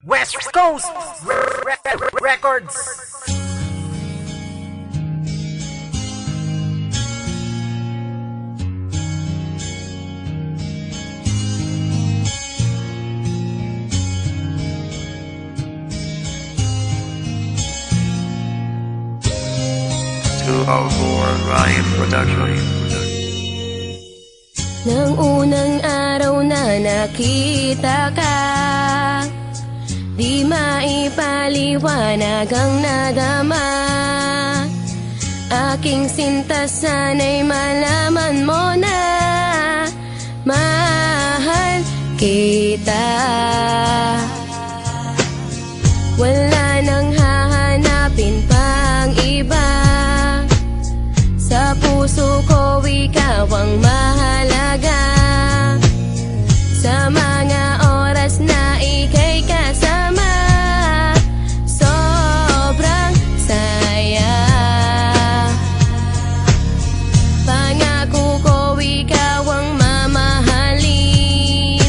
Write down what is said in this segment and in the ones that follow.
West Coast Records. Ryan Production. Nang unang araw na nakita ka, di maipaliwanag ang nadama. Aking sinta, sana'y malaman mo na mahal kita. Wala nang hahanapin pang iba. Sa puso ko ikaw ang mahalaga. Sa mga oras na ika'y kasama, sobrang saya. Pangako ko ikaw ang mamahalin.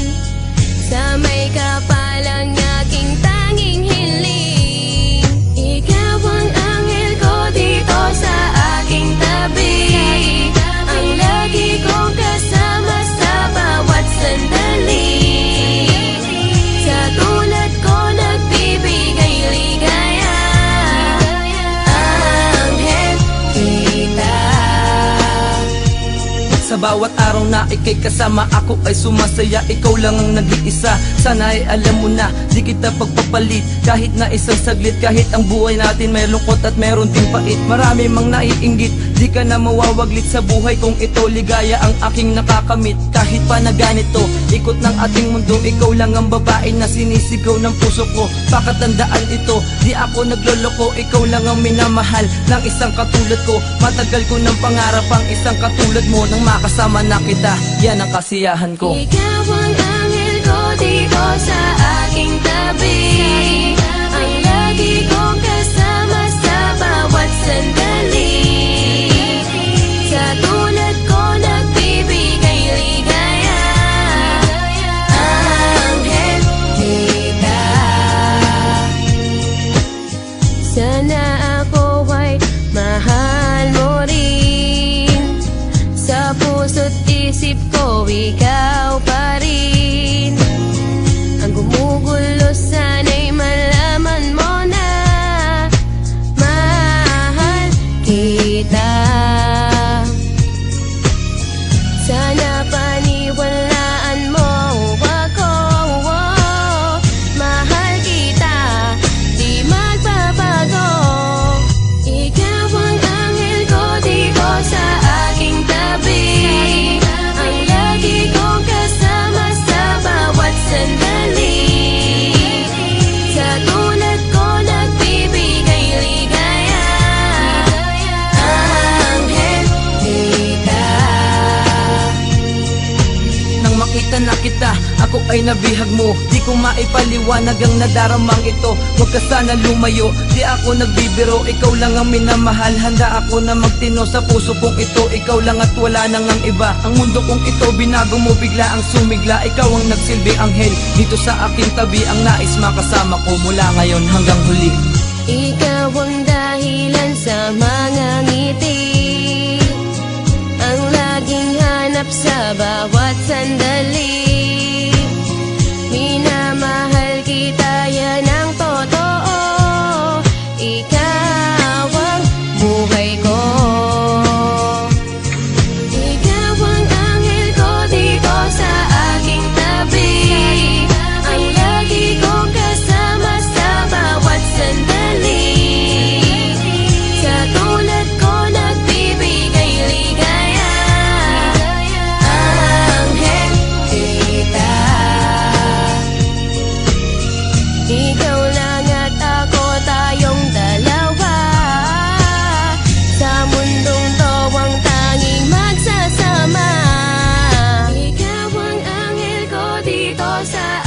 Sa may kapalang aking tanging hiling. Ikaw ang anghel ko dito sa aking tabi. Ang lagi kong kasama sa bawat sandali. Sa tulad ko nagbibigay ligaya. Anghel kita. Sa bawat araw na ika'y kasama, ako ay sumasaya. Ikaw lang ang nag-iisa, sana ay alam mo na di kita pagpapalit. Kahit na isang saglit, kahit ang buhay natin may lungkot at meron ding pait. Marami mang naiinggit, di ka na mawawaglit sa buhay kung ito. Ligaya ang aking nakakamit, kahit pa na ganito ikot ng ating mundo, ikaw lang ang babae na sinisigaw ng puso ko. Pakatandaan ito, di ako nagloloko. Ikaw lang ang minamahal ng isang katulad ko. Matagal ko ng pangarap ang isang katulad mo. Nang makasama na kita, yan ang kasiyahan ko. Ikaw ang anghel ko dito sa aking tabi. Ang lagi kong kasama sa bawat sandali. Sa tulad ko nagbibigay ligaya. Anghel kita. Sana ako ay mahal mo rin. Sa puso't isip ko ikaw pa rin. Ang gumugulo sana'y malaman mo na mahal kita. Sana paniwalaan mo ako, mahal kita, di magbabago. Ikaw ang anghel ko dito sa aking tabi. Ang lagi kong kasama sa bawat sandali. Sa tulad ko nagbibigay ligaya. Anghel kita. Nang makita na kita, ako ay nabihag mo. Di ko maipaliwanag ang nadaramang ito. Huwag ka sana lumayo, di ako nagbibiro. Ikaw lang ang minamahal, handa ako na magtino. Sa puso kong ito, ikaw lang at wala nang ang iba. Ang mundo kong ito, binago mo bigla ang sumigla. Ikaw ang nagsilbi anghel dito sa aking tabi. Ang nais makasama ko mula ngayon hanggang huli. Ikaw ang dahilan sa mga ngiti. Ang laging hanap sa bawat sandali. Minamahal kita, yan ang totoo. Ikaw ang buhay ko. Ikaw ang anghel ko dito sa aking tabi. Ang lagi kong kasama sa bawat sandali. Sa tulad ko nagbibigay ligaya. Anghel kita. Ikaw lang at ako, tayong dalawa. Sa mundong to ang tanging magsasama. Ikaw ang anghel ko dito sa